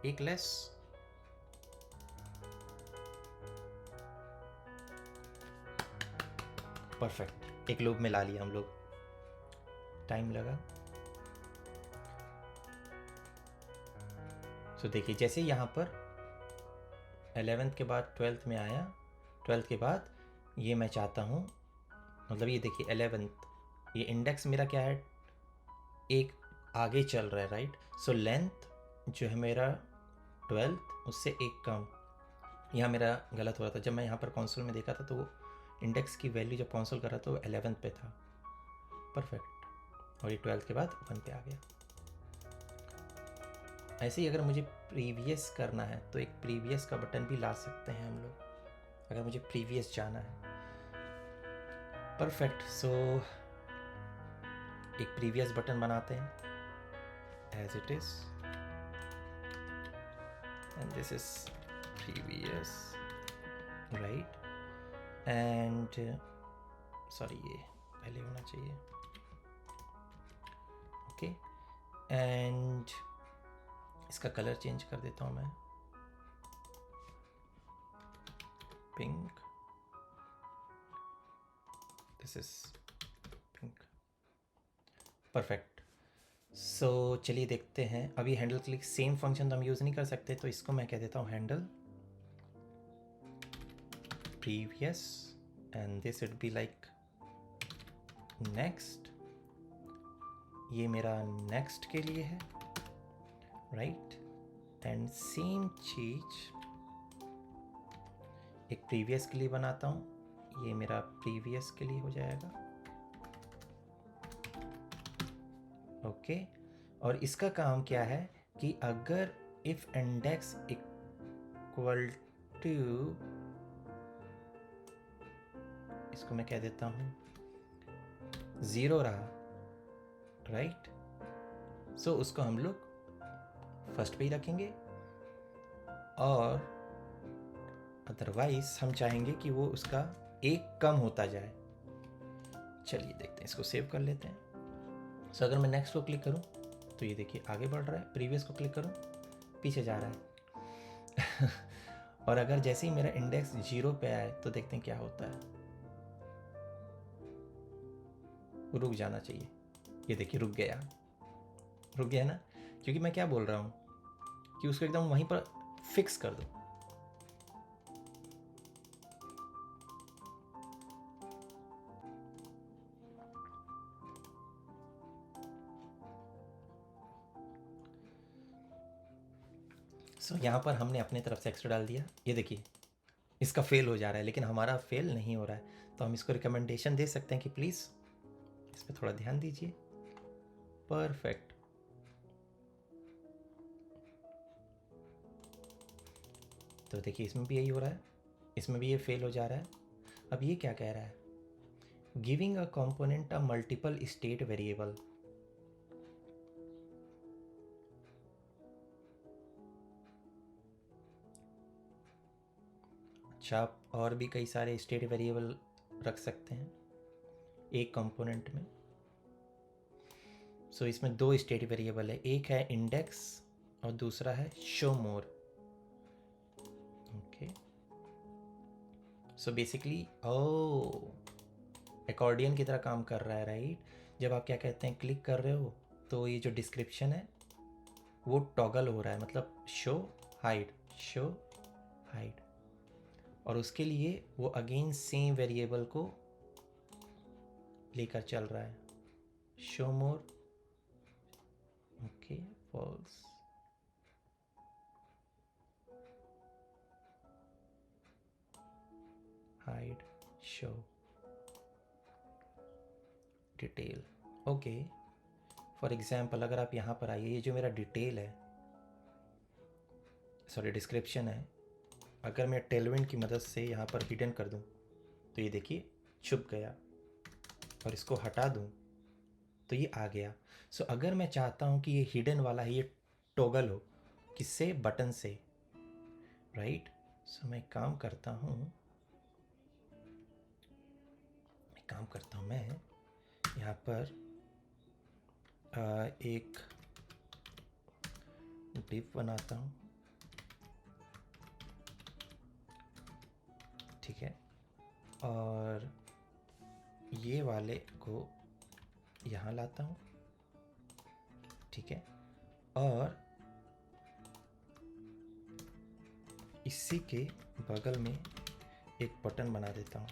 एक लेस, परफेक्ट, एक लूप में ला लिया हम लोग। टाइम लगा। तो देखिए जैसे यहाँ पर 11th के बाद 12th में आया, 12th के बाद ये मैं चाहता हूँ, मतलब ये देखिए 11th, ये इंडेक्स मेरा क्या है, एक आगे चल रहा है, राइट। सो लेंथ जो है मेरा 12th उससे एक कम, यहाँ मेरा गलत हो रहा था। जब मैं यहाँ पर कंसोल में देखा था तो वो इंडेक्स की वैल्यू जब कंसोल कर रहा था वो 11th पे था, परफेक्ट, और ये 12th के बाद 1 पे आ गया। ऐसे ही अगर मुझे प्रीवियस करना है तो एक प्रीवियस का बटन भी ला सकते हैं हम लोग, अगर मुझे प्रीवियस जाना है, परफेक्ट। सो एक प्रीवियस बटन बनाते हैं as it is, and this is previous, right, and sorry ये पहले होना चाहिए, ओके, एंड इसका कलर चेंज कर देता हूँ मैं, pink, this is pink, perfect. So चलिए देखते हैं। अभी हैंडल क्लिक सेम फंक्शन तो हम यूज़ नहीं कर सकते, तो इसको मैं कह देता हूँ handle previous, and this would be like next, ये मेरा नेक्स्ट के लिए है, राइट, एंड सेम चीज एक प्रीवियस के लिए बनाता हूँ, ये मेरा प्रीवियस के लिए हो जाएगा, ओके। और इसका काम क्या है कि अगर इफ इंडेक्स इक्वल टू, इसको मैं कह देता हूँ 0 रहा, राइट, सो उसको हम लोग फर्स्ट पे ही रखेंगे, और अदरवाइज हम चाहेंगे कि वो उसका एक कम होता जाए। चलिए देखते हैं, इसको सेव कर लेते हैं। सो अगर मैं नेक्स्ट को क्लिक करूं तो ये देखिए आगे बढ़ रहा है, प्रीवियस को क्लिक करूं पीछे जा रहा है और अगर जैसे ही मेरा इंडेक्स 0 पे आए तो देखते हैं क्या होता है, रुक जाना चाहिए, ये देखिए रुक गया ना, क्योंकि मैं क्या बोल रहा हूँ कि उसको एकदम वहीं पर फिक्स कर दो। सो यहाँ पर हमने अपने तरफ से एक्स्ट्रा डाल दिया, ये देखिए इसका फेल हो जा रहा है, लेकिन हमारा फेल नहीं हो रहा है, तो हम इसको रिकमेंडेशन दे सकते हैं कि प्लीज़ इस पर थोड़ा ध्यान दीजिए, परफेक्ट। तो देखिए इसमें भी यही हो रहा है, इसमें भी ये फेल हो जा रहा है। अब ये क्या कह रहा है, giving a component a multiple state variable, अच्छा आप और भी कई सारे स्टेट वेरिएबल रख सकते हैं एक कंपोनेंट में। सो इसमें 2 स्टेट वेरिएबल है, एक है इंडेक्स और दूसरा है show more, okay. So basically accordion की तरह काम कर रहा है, राइट। जब आप क्या कहते हैं क्लिक कर रहे हो तो ये जो डिस्क्रिप्शन है वो टॉगल हो रहा है, मतलब शो हाइड, और उसके लिए वो अगेन सेम वेरिएबल को लेकर चल रहा है। Show more, okay, false. Hide, show, detail, okay. For example अगर आप यहाँ पर आइए, ये जो मेरा डिटेल है, सॉरी डिस्क्रिप्शन है, अगर मैं टेलविंड की मदद से यहाँ पर हिडन कर दूँ तो ये देखिए छुप गया, और इसको हटा दूँ तो ये आ गया। सो अगर मैं चाहता हूँ कि ये हिडन वाला है, ये टॉगल हो, किससे? बटन से, राइट। सो मैं काम करता हूँ मैं यहाँ पर एक डिव बनाता हूँ, ठीक है, और ये वाले को यहाँ लाता हूँ, ठीक है, और इसी के बगल में एक बटन बना देता हूँ,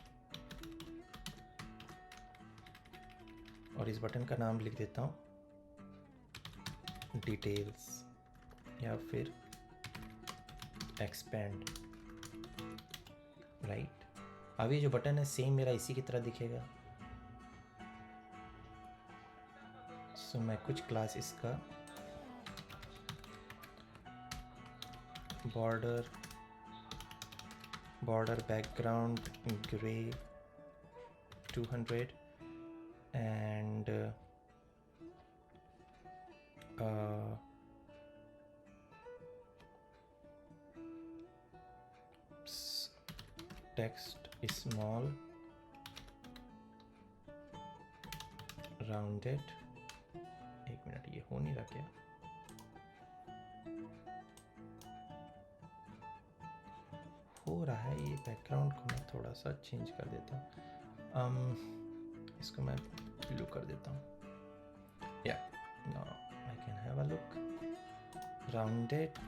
और इस बटन का नाम लिख देता हूँ डिटेल्स या फिर एक्सपेंड, राइट। अब ये जो बटन है सेम मेरा इसी की तरह दिखेगा। सो मैं कुछ क्लास इसका border background grey 200 and text small rounded. एक मिनट, ये हो नहीं रहा क्या? हो रहा है, ये बैकग्राउंड को मैं थोड़ा सा चेंज कर देता हूँ। इसको मैं ब्लू कर देता हूँ। या now I can have a look. Rounded,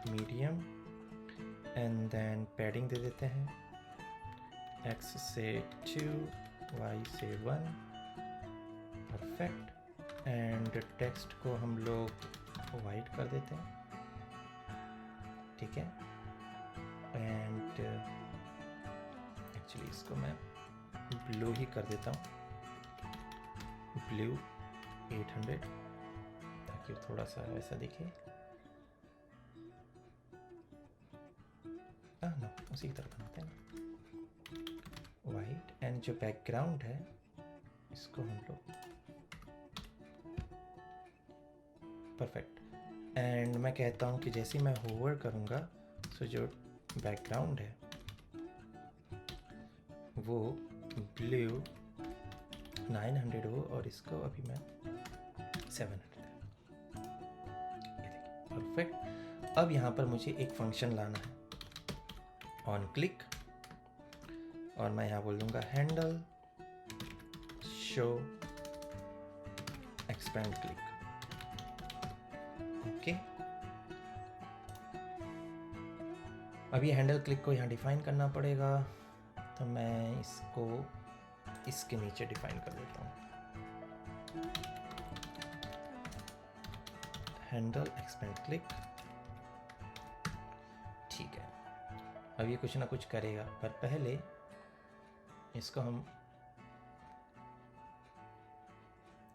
medium, and then padding दे देते हैं, x से 2, y से 1, परफेक्ट। एंड टेक्स्ट को हम लोग वाइट कर देते हैं, ठीक है। एंड एक्चुअली इसको मैं ब्लू ही कर देता हूँ, ब्लू 800, ताकि थोड़ा सा वैसा दिखे। ना उसी की तरह बनाते हैं ना, वाइट। एंड जो बैकग्राउंड है इसको हम लोग, परफेक्ट। एंड मैं कहता हूँ कि जैसे मैं होवर करूँगा तो जो बैकग्राउंड है वो ब्लू 900 हो, और इसको अभी मैं 700, ये देखिए, परफेक्ट। अब यहाँ पर मुझे एक फंक्शन लाना है, ऑन क्लिक, और मैं यहाँ बोल दूँगा handle show expand click, okay. अब ये हैंडल क्लिक को यहाँ डिफाइन करना पड़ेगा, तो मैं इसको इसके नीचे डिफाइन कर देता हूँ, हैंडल एक्सपेंड क्लिक, ठीक है। अब ये कुछ ना कुछ करेगा, पर पहले इसको हम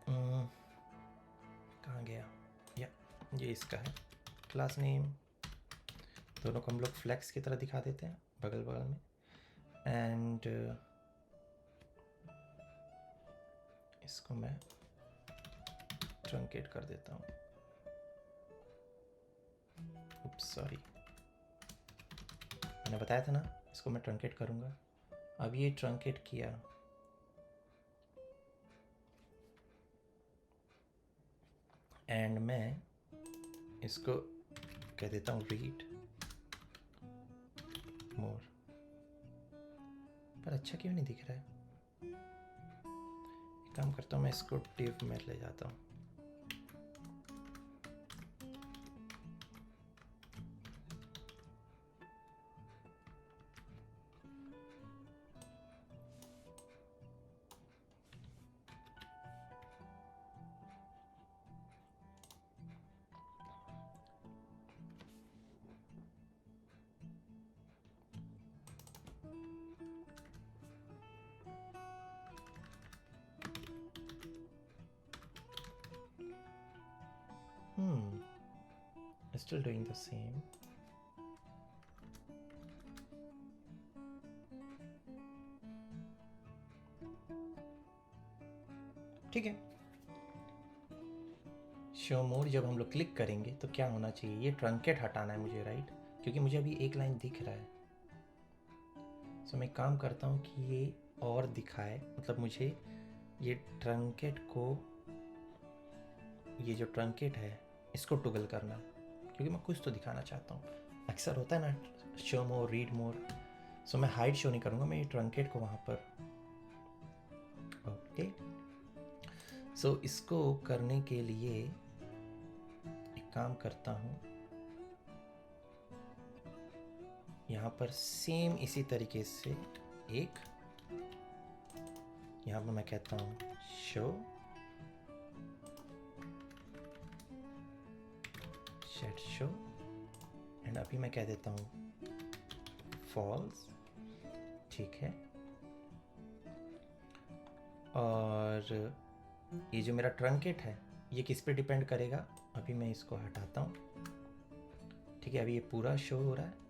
कहाँ गया, या ये इसका है क्लास नेम, दोनों को हम लोग फ्लेक्स की तरह दिखा देते हैं बगल बगल में। एंड इसको मैं ट्रंकेट कर देता हूँ, उप्स सॉरी, मैंने बताया था ना इसको मैं ट्रंकेट करूँगा। अब ये ट्रंकेट किया, एंड मैं इसको कह देता हूँ रीड मोर, पर अच्छा क्यों नहीं दिख रहा है? एक काम करता हूँ, मैं इसको div में ले जाता हूँ, Still doing the same. ठीक है, शो मोर जब हम लोग क्लिक करेंगे तो क्या होना चाहिए, ये ट्रंकेट हटाना है मुझे, राइट, क्योंकि मुझे अभी एक लाइन दिख रहा है। सो मैं काम करता हूँ कि ये और दिखाए, मतलब मुझे ये ट्रंकेट को, ये जो ट्रंकेट है इसको टुगल करना है, क्योंकि मैं कुछ तो दिखाना चाहता हूँ। अक्सर होता है ना शो मोर, रीड मोर। सो मैं हाइड शो नहीं करूँगा, मैं ये ट्रंकेट को वहाँ पर, ओके। सो इसको करने के लिए एक काम करता हूँ, यहाँ पर सेम इसी तरीके से एक, यहाँ पर मैं कहता हूँ शो शेड शो, एंड अभी मैं कह देता हूँ फॉल्स, ठीक है। और ये जो मेरा ट्रंकेट है ये किस पे डिपेंड करेगा, अभी मैं इसको हटाता हूँ, ठीक है। अभी ये पूरा शो हो रहा है,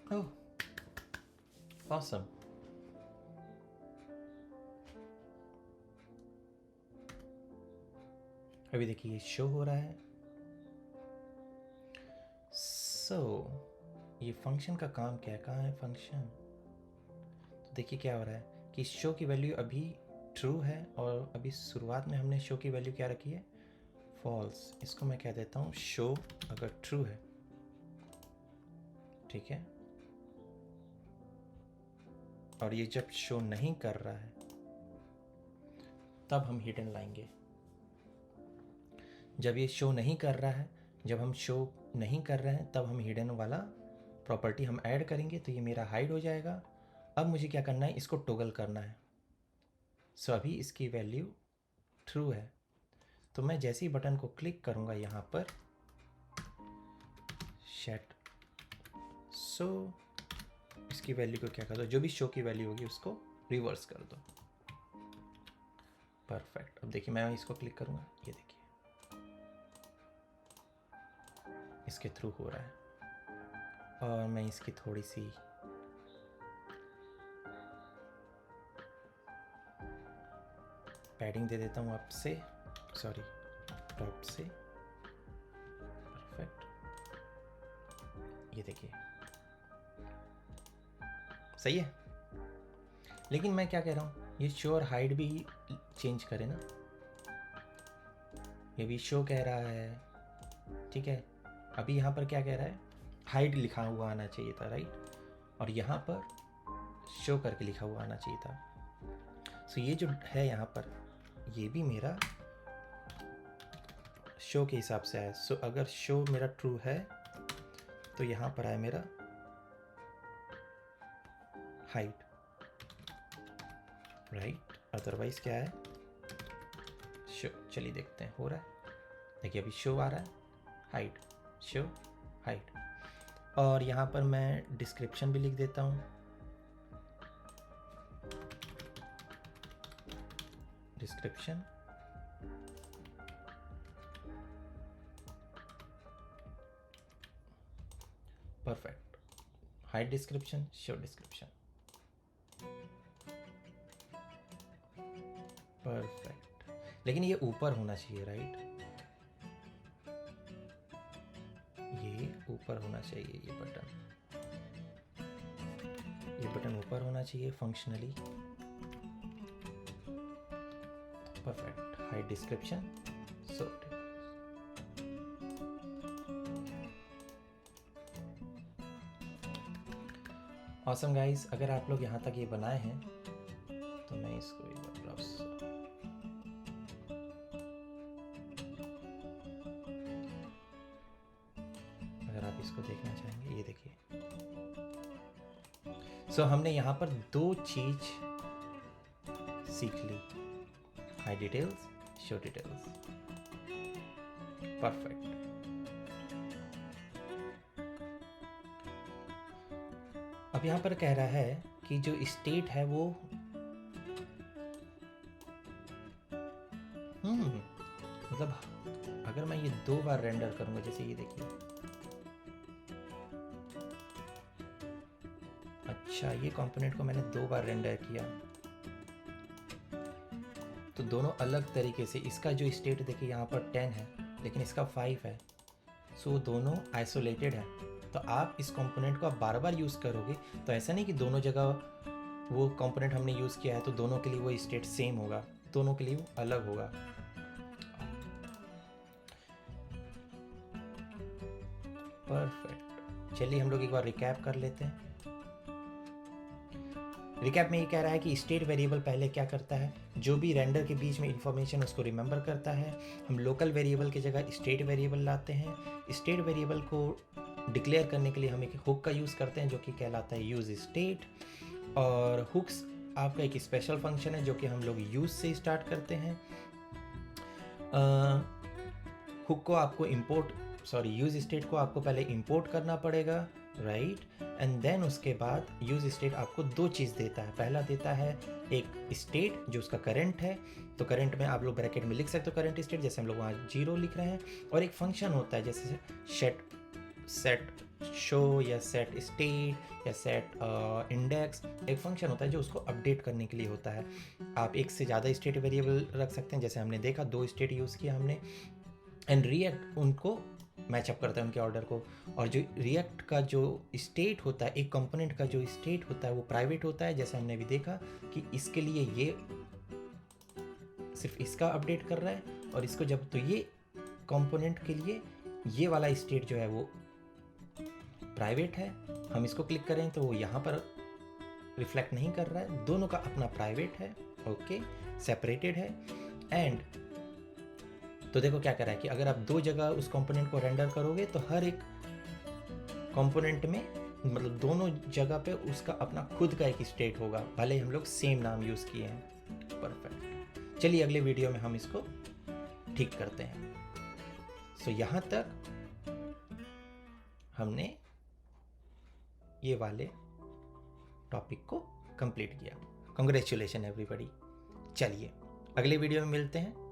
ओह ऑसम। अभी देखिए ये शो हो रहा है। सो ये फंक्शन का काम क्या है, कहाँ है फंक्शन, तो देखिए क्या हो रहा है कि शो की वैल्यू अभी ट्रू है, और अभी शुरुआत में हमने शो की वैल्यू क्या रखी है, फॉल्स। इसको मैं कह देता हूँ शो अगर ट्रू है, ठीक है। और ये जब शो नहीं कर रहा है तब हम हिडन लाएंगे। जब ये शो नहीं कर रहा है, जब हम शो नहीं कर रहे हैं तब हम हिडन वाला प्रॉपर्टी हम ऐड करेंगे, तो ये मेरा हाइड हो जाएगा। अब मुझे क्या करना है, इसको टॉगल करना है। सो अभी इसकी वैल्यू ट्रू है, तो मैं जैसे ही बटन को क्लिक करूँगा यहाँ पर सेट, सो इसकी वैल्यू को क्या कर दो, जो भी शो की वैल्यू होगी उसको रिवर्स कर दो। परफेक्ट। अब देखिए मैं इसको क्लिक करूँगा, ये देखिए इसके थ्रू हो रहा है। और मैं इसकी थोड़ी सी पैडिंग दे देता हूँ अप से, सॉरी टॉप से। परफेक्ट, ये देखिए सही है। लेकिन मैं क्या कह रहा हूँ, ये शो और हाइड भी चेंज करें ना। ये भी शो कह रहा है, ठीक है। अभी यहाँ पर क्या कह रहा है, हाइड लिखा हुआ आना चाहिए था, राइट। और यहाँ पर शो करके लिखा हुआ आना चाहिए था। सो ये जो है यहाँ पर, ये भी मेरा शो के हिसाब से आया। सो अगर शो मेरा ट्रू है तो यहाँ पर आया मेरा हाइट, राइट। अदरवाइज क्या है, शो। चलिए देखते हैं हो रहा है। देखिए अभी शो आ रहा है, हाइट, शो, हाइट। और यहाँ पर मैं डिस्क्रिप्शन भी लिख देता हूँ, description. Perfect, height description, show description, perfect. लेकिन ये ऊपर होना चाहिए, राइट, ये ऊपर होना चाहिए, ये बटन ऊपर होना चाहिए functionally. Perfect, height description, so awesome guys. अगर आप लोग यहाँ तक ये बनाए हैं तो मैं इसको एक बार ब्राउज, अगर आप इसको देखना चाहेंगे, ये देखिए। सो हमने यहाँ पर दो चीज सीख ली, hide details, show details. Perfect. अब यहाँ पर कह रहा है कि जो स्टेट है वो मतलब अगर मैं ये 2 बार रेंडर करूंगा, जैसे ये देखिए, अच्छा ये कंपोनेंट को मैंने 2 बार रेंडर किया तो दोनों अलग तरीके से, इसका जो स्टेट देखिए यहाँ पर 10 है लेकिन इसका 5 है। सो दोनों आइसोलेटेड है। तो आप इस कंपोनेंट को आप बार बार यूज़ करोगे तो ऐसा नहीं कि दोनों जगह वो कंपोनेंट हमने यूज़ किया है तो दोनों के लिए वो स्टेट सेम होगा, दोनों के लिए वो अलग होगा। परफेक्ट। चलिए हम लोग एक बार रिकैप कर लेते हैं। रिकैप में ये कह रहा है कि स्टेट वेरिएबल पहले क्या करता है, जो भी रेंडर के बीच में इंफॉर्मेशन उसको रिमेंबर करता है। हम लोकल वेरिएबल की जगह स्टेट वेरिएबल लाते हैं। स्टेट वेरिएबल को डिक्लेयर करने के लिए हम एक हुक का यूज़ करते हैं जो कि कहलाता है यूज़ स्टेट। और हुक्स आपका एक स्पेशल फंक्शन है जो कि हम लोग यूज़ से स्टार्ट करते हैं। हुक को आपको यूज़ स्टेट को आपको पहले इंपोर्ट करना पड़ेगा, राइट। एंड देन उसके बाद यूज़ स्टेट आपको 2 चीज़ देता है। पहला देता है एक स्टेट जो उसका करंट है, तो करंट में आप लोग ब्रैकेट में लिख सकते हो करंट स्टेट, जैसे हम लोग वहाँ 0 लिख रहे हैं। और एक फंक्शन होता है जैसे सेट शो या सेट स्टेट या सेट इंडेक्स, एक फंक्शन होता है जो उसको अपडेट करने के लिए होता है। आप एक से ज़्यादा स्टेट वेरिएबल रख सकते हैं, जैसे हमने देखा 2 स्टेट यूज़ किया हमने। एंड रिएक्ट उनको मैचअप करता है, उनके ऑर्डर को। और जो रिएक्ट का जो स्टेट होता है, एक कंपोनेंट का जो स्टेट होता है वो प्राइवेट होता है, जैसे हमने भी देखा कि इसके लिए ये सिर्फ इसका अपडेट कर रहा है और इसको जब, तो ये कंपोनेंट के लिए ये वाला स्टेट जो है वो प्राइवेट है। हम इसको क्लिक करें तो वो यहाँ पर रिफ्लेक्ट नहीं कर रहा है, दोनों का अपना प्राइवेट है, ओके, सेपरेटेड है। एंड तो देखो क्या कर रहा है कि अगर आप 2 जगह उस कंपोनेंट को रेंडर करोगे तो हर एक कंपोनेंट में मतलब दोनों जगह पे उसका अपना खुद का एक स्टेट होगा, भले हम लोग सेम नाम यूज़ किए हैं। परफेक्ट। चलिए अगले वीडियो में हम इसको ठीक करते हैं। सो यहाँ तक हमने ये वाले टॉपिक को कंप्लीट किया। Congratulation everybody. चलिए अगले वीडियो में मिलते हैं।